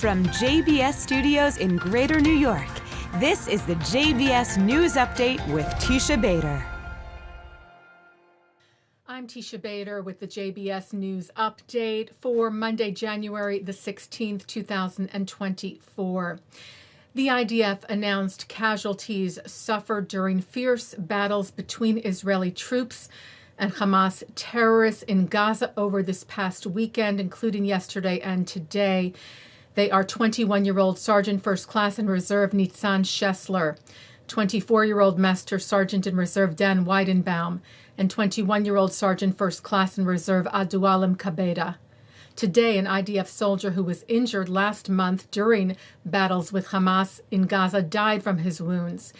From JBS Studios in Greater New York, this is the JBS News Update with Teisha Bader. I'm Teisha Bader with the JBS News Update for Monday, January the 16th, 2024. The IDF announced casualties suffered during fierce battles between Israeli troops and Hamas terrorists in Gaza over this past weekend, including yesterday and today. They are 21-year-old Sergeant First Class in Reserve Nitzan Shessler, 24-year-old Master Sergeant in Reserve Dan Weidenbaum, and 21-year-old Sergeant First Class in Reserve Adualim Kabeda. Today, an IDF soldier who was injured last month during battles with Hamas in Gaza died from his wounds.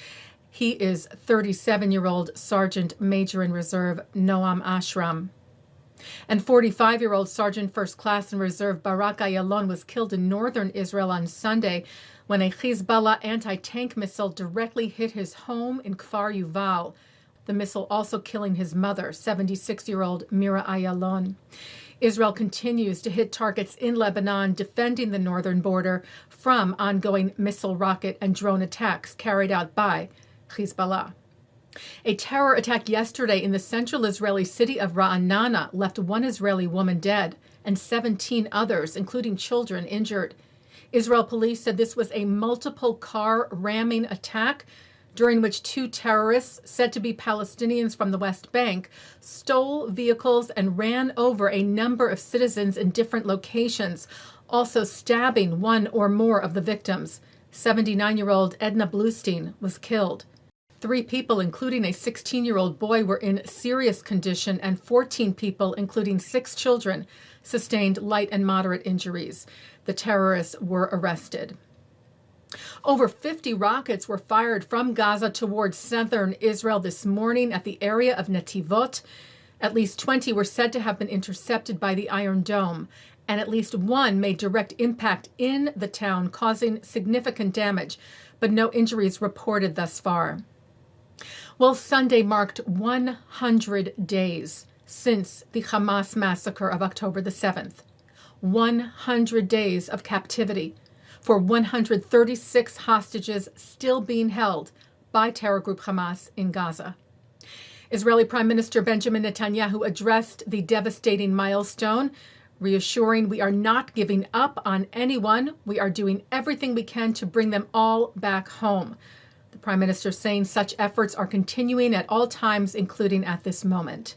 He is 37-year-old Sergeant Major in Reserve Noam Ashram. And 45-year-old Sergeant First Class in Reserve Barak Ayalon was killed in northern Israel on Sunday when a Hezbollah anti-tank missile directly hit his home in Kfar Yuval. The missile also killing his mother, 76-year-old Mira Ayalon. Israel continues to hit targets in Lebanon, defending the northern border from ongoing missile, rocket, and drone attacks carried out by Hezbollah. A terror attack yesterday in the central Israeli city of Ra'anana left one Israeli woman dead and 17 others, including children, injured. Israel police said this was a multiple car ramming attack during which two terrorists, said to be Palestinians from the West Bank, stole vehicles and ran over a number of citizens in different locations, also stabbing one or more of the victims. 79-year-old Edna Bluestein was killed. 3 people, including a 16-year-old boy, were in serious condition, and 14 people, including 6 children, sustained light and moderate injuries. The terrorists were arrested. Over 50 rockets were fired from Gaza towards southern Israel this morning at the area of Netivot. At least 20 were said to have been intercepted by the Iron Dome, and at least one made direct impact in the town, causing significant damage, but no injuries reported thus far. Well, Sunday marked 100 days since the Hamas massacre of October the 7th. 100 days of captivity for 136 hostages still being held by terror group Hamas in Gaza. Israeli Prime Minister Benjamin Netanyahu addressed the devastating milestone, reassuring we are not giving up on anyone. We are doing everything we can to bring them all back home. The Prime Minister saying such efforts are continuing at all times, including at this moment.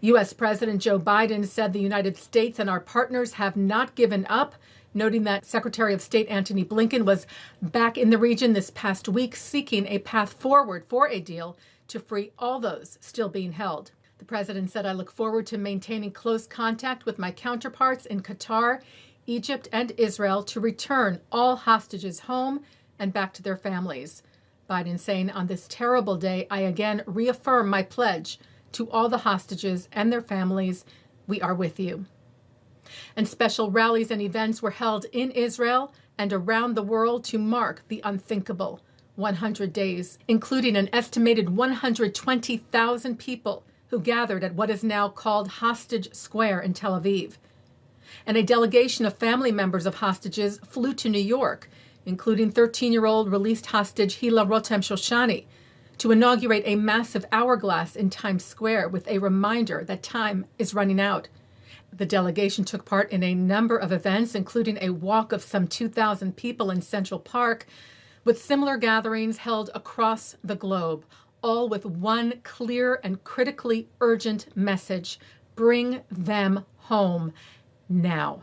U.S. President Joe Biden said the United States and our partners have not given up, noting that Secretary of State Antony Blinken was back in the region this past week seeking a path forward for a deal to free all those still being held. The president said, "I look forward to maintaining close contact with my counterparts in Qatar, Egypt, and Israel to return all hostages home and back to their families." Biden saying, "On this terrible day, I again reaffirm my pledge to all the hostages and their families. We are with you." And special rallies and events were held in Israel and around the world to mark the unthinkable 100 days, including an estimated 120,000 people who gathered at what is now called Hostage Square in Tel Aviv. And a delegation of family members of hostages flew to New York, including 13-year-old released hostage Hila Rotem Shoshani, to inaugurate a massive hourglass in Times Square with a reminder that time is running out. The delegation took part in a number of events, including a walk of some 2,000 people in Central Park, with similar gatherings held across the globe, all with one clear and critically urgent message: bring them home now.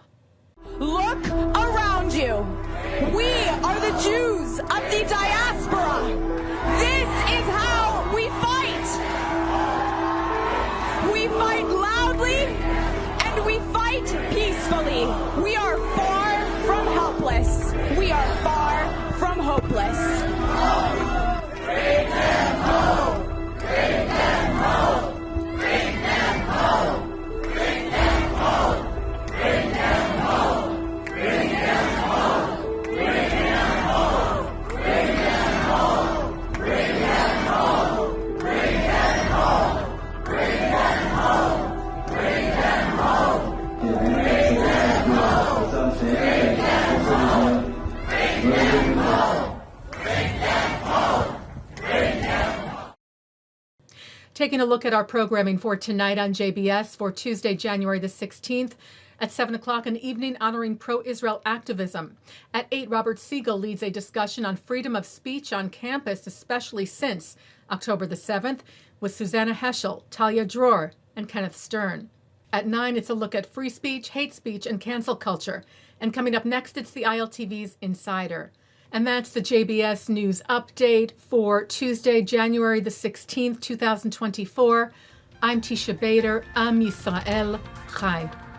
Look around you. We are the Jews of the diaspora. This is how we fight. We fight loudly and we fight peacefully. We are far from helpless. We are far from hopeless. Bring them home. Bring them home. Bring them home. Bring them home. Bring them home. Bring them home. Bring them home. Bring them home. Bring them home. Bring them home. Bring them home. Bring them home. Bring them home. Bring them home. them home. Bring them home. Bring them home. Taking a look at our programming for tonight on JBS for Tuesday, January the 16th. At 7 o'clock, an evening honoring Pro Israel Activism. At 8, Robert Siegel leads a discussion on freedom of speech on campus, especially since October the 7th, with Susannah Heschel, Talia Dror, and Kenneth Stern. At 9, it's a look at free speech, hate speech, and cancel culture. And coming up next, it's the ILTV's Insider. And that's the JBS News Update for Tuesday, January the 16th, 2024. I'm Teisha Bader. Am Yisrael Chai.